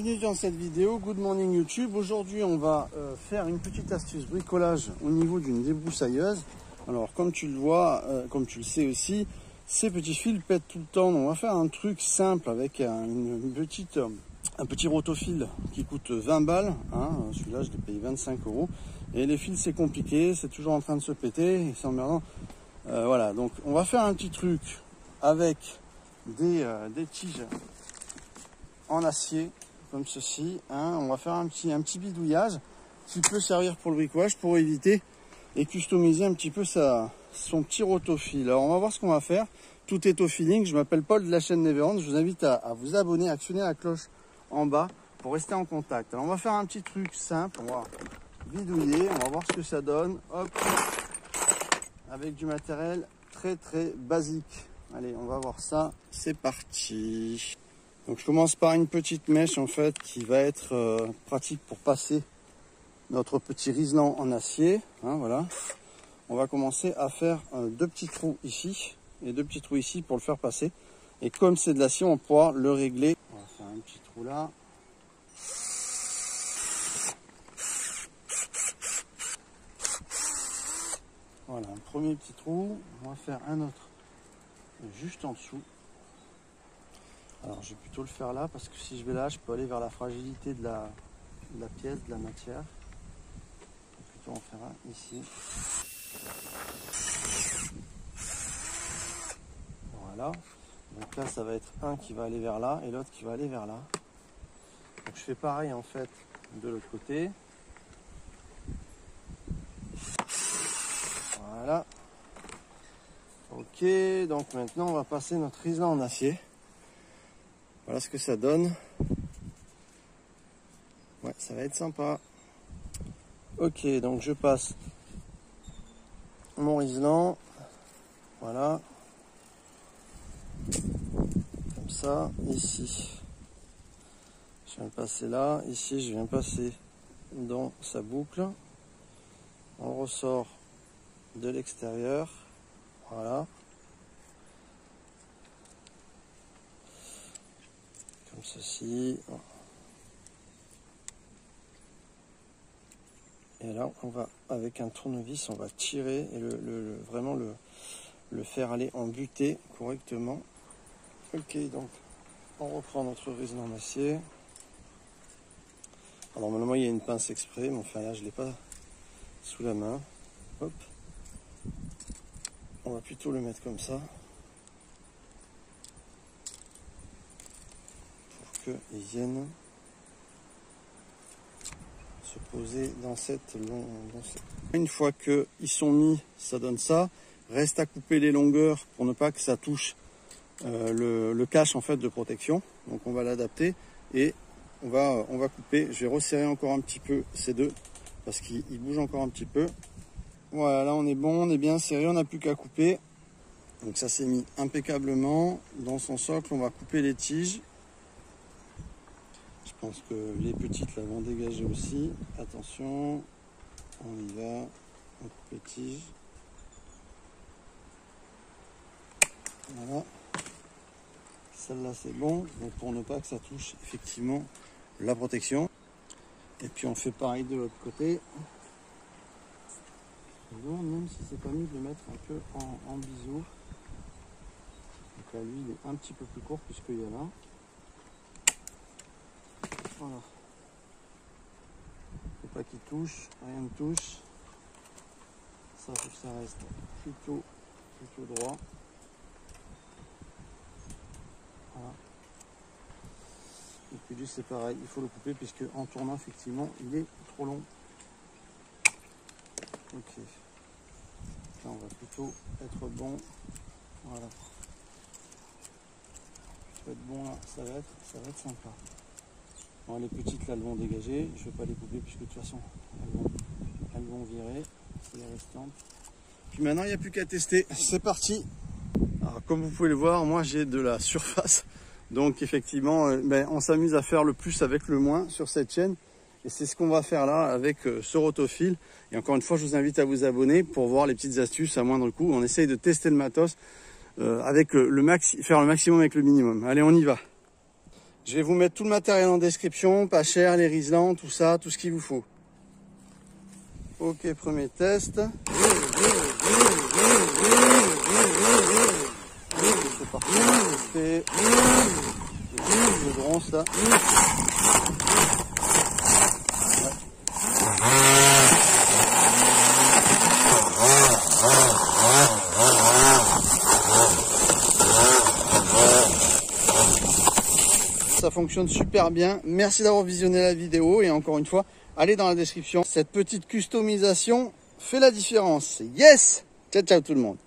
bienvenue dans cette vidéo. Good morning YouTube. Aujourd'hui on va faire une petite astuce bricolage au niveau d'une débroussailleuse. Alors comme tu le vois, comme tu le sais aussi, ces petits fils pètent tout le temps. Donc, on va faire un truc simple avec un petit rotofil qui coûte 20 balles. Hein. Celui-là je l'ai payé 25 €. Et les fils c'est compliqué, c'est toujours en train de se péter et c'est emmerdant. Voilà, donc on va faire un petit truc avec des tiges en acier comme ceci, hein. On va faire un petit bidouillage qui peut servir pour le bricolage pour éviter et customiser un petit peu son petit rotofil. Alors on va voir ce qu'on va faire. Tout est au feeling. Je m'appelle Paul de la chaîne Neverland. Je vous invite à vous abonner, à actionner la cloche en bas pour rester en contact. Alors on va faire un petit truc simple. On va bidouiller, on va voir ce que ça donne. Hop, avec du matériel très basique. Allez, on va voir ça. C'est parti. Donc je commence par une petite mèche en fait qui va être pratique pour passer notre petit riselant en acier. Hein, voilà. On va commencer à faire deux petits trous ici et deux petits trous ici pour le faire passer. Et comme c'est de l'acier, on pourra le régler. On va faire un petit trou là. Voilà, un premier petit trou. On va faire un autre juste en dessous. Alors je vais plutôt le faire là parce que si je vais là, je peux aller vers la fragilité de la pièce, de la matière. Je vais plutôt en faire un ici. Voilà. Donc là, ça va être un qui va aller vers là et l'autre qui va aller vers là. Donc je fais pareil en fait de l'autre côté. Voilà. Ok, donc maintenant on va passer notre riselant en acier. Voilà ce que ça donne. Ouais, ça va être sympa. Ok, donc je passe mon riselant. Voilà. Comme ça, ici. Je viens de passer là. Ici, je viens de passer dans sa boucle. On ressort de l'extérieur. Voilà. Comme ceci. Et là, on va, avec un tournevis, on va tirer et vraiment le faire aller en butée correctement. Ok, donc on reprend notre riselant en acier. Alors normalement, il y a une pince exprès, mais enfin là, je ne l'ai pas sous la main. Hop. On va plutôt le mettre comme ça. Ils viennent se poser dans cette longue. Une fois qu'ils sont mis, ça donne ça. Reste à couper les longueurs pour ne pas que ça touche le cache en fait de protection. Donc on va l'adapter et on va couper. Je vais resserrer encore un petit peu ces deux parce qu'ils bougent encore un petit peu. Voilà, là on est bon, on est bien serré, on n'a plus qu'à couper. Donc ça s'est mis impeccablement dans son socle. On va couper les tiges. Je pense que les petites là vont dégager aussi. Attention, on y va. On coupe les tiges. Voilà. Celle-là c'est bon, donc pour ne pas que ça touche effectivement la protection. Et puis on fait pareil de l'autre côté. Bon, même si c'est pas mieux de le mettre un peu en biseau. Donc là lui il est un petit peu plus court puisqu'il y a là. Voilà. Faut pas qu'il touche, rien ne touche. Ça faut que ça reste plutôt droit. Voilà. Et puis lui c'est pareil, il faut le couper puisque en tournant effectivement il est trop long. Ok. Là on va plutôt être bon. Voilà. Faut être bon là, ça va être sympa. Bon, les petites là elles vont dégager, je ne vais pas les couper puisque de toute façon elles vont virer, c'est les restantes. Puis maintenant il n'y a plus qu'à tester, c'est parti. Alors comme vous pouvez le voir, moi j'ai de la surface, donc effectivement on s'amuse à faire le plus avec le moins sur cette chaîne. Et c'est ce qu'on va faire là avec ce rotofil. Et encore une fois je vous invite à vous abonner pour voir les petites astuces à moindre coût. On essaye de tester le matos avec faire le maximum avec le minimum. Allez on y va. Je vais vous mettre tout le matériel en description, pas cher, les riselants, tout ça, tout ce qu'il vous faut. Ok, premier test. C'est parti. C'est le bronze là. Ça fonctionne super bien. Merci d'avoir visionné la vidéo et encore une fois, allez dans la description. Cette petite customisation fait la différence. Yes! Ciao, ciao tout le monde.